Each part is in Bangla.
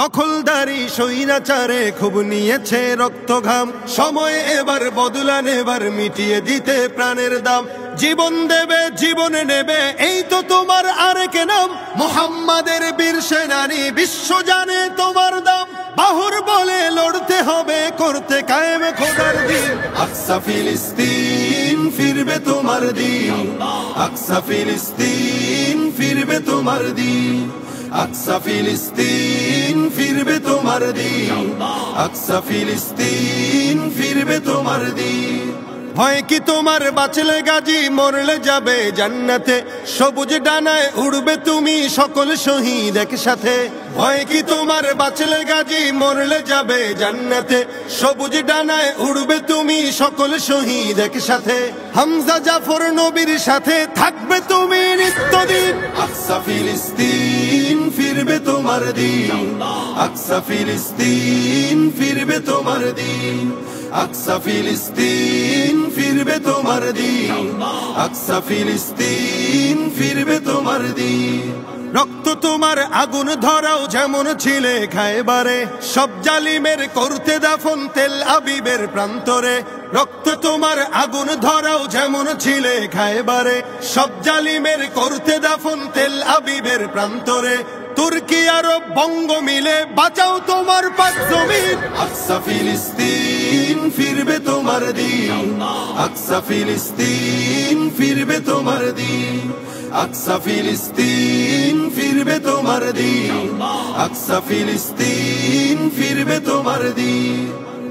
দখলদারি স্বৈরাচারে খুব নিয়েছে রক্ত ঘাম, সময় এবার বদলা নেবার, মিটিয়ে দিতে প্রাণের দাম। জীবন দেবে জীবনে নেবে, এই তো তোমার আরেক নাম। মুহাম্মাদের বীর সেনানী, বিশ্ব জানে তোমার দাম। বাহুর বলে লড়তে হবে, করতে কায়েম খোদার দিন। আকসা ফিলিস্তিন ফিরবে তোমার দিন, আকসা ফিলিস্তিন ফিরবে তোমার দিন, আকসা ফিলিস্তিন ফিরবে তোমার দিন, আকসা ফিলিস্তিন ফিরবে তোমার দিন। হয় কি তোমার বাঁচলে গাজী, মরলে যাবে জান্নাতে। সবুজ ডানায় উড়বে তুমি সকল শহীদ একসাথে। হয় কি তোমার বাঁচলে গাজী, মরলে যাবে জান্নাতে। সবুজ ডানায় উড়বে তুমি সকল শহীদ একসাথে। হামজা জাফর নবীর সাথে থাকবে তুমি নিত্যদিন। আকসা ফিলিস্তিন ফিরবে তোমার দিন, আকসা ফিলিস্তিন ফিরবে তোমার দিন, আকসা ফিলিস্তিন ফিরবে তোমার দিন, আকসা ফিলিস্তিন ফিরবে তোমার দিন। রক্ত তোমার আগুন ধরাও যেমন ছিলে খায়বারে, সব জালিমের করতে দাফন তেল আবিবের প্রান্তরে। রক্ত তোমার আগুন ধরাও যেমন ছিলে খায়বারে, সব জালিমের করতে দাফন তেল আবিবের প্রান্তরে। তুর্কি আরব বঙ্গ মিলে বাঁচাও তোমার পাক জমিন। আকসা ফিলিস্তিন ফিরবে তোমার দিন, আকসা ফিলিস্তিন ফিরবে তোমার দিন, আকসা ফিলিস্তিন ফিরবে তোমার দিন, আকসা ফিলিস্তিন ফিরবে তোমার দিন।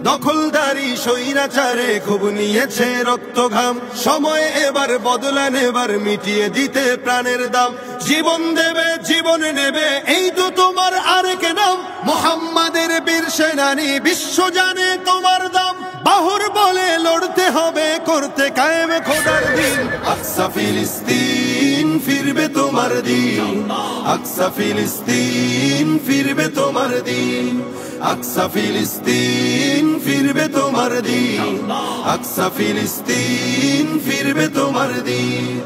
দখলদারি স্বৈরাচারে খুব নিয়েছে রক্ত ঘাম, সময় এবার বদলা নেবার, মিটিয়ে দিতে প্রাণের দাম। জীবন দেবে জীবনে নেবে, এই তো তোমার আরেক নাম। মুহাম্মাদের বীর সেনানী, বিশ্ব জানে তোমার দাম। বাহুর বলে লড়তে হবে, করতে কায়েম খোদার দিন। আকসা ফিলিস্তিন ফিরবে তোমার দিন, আকসা ফিলিস্তিন ফিরবে তোমার দিন, আকসা ফিলিস্তিন ফিরবে তোমার দিন, আকসা ফিলিস্তিন ফিরবে তোমার দিন।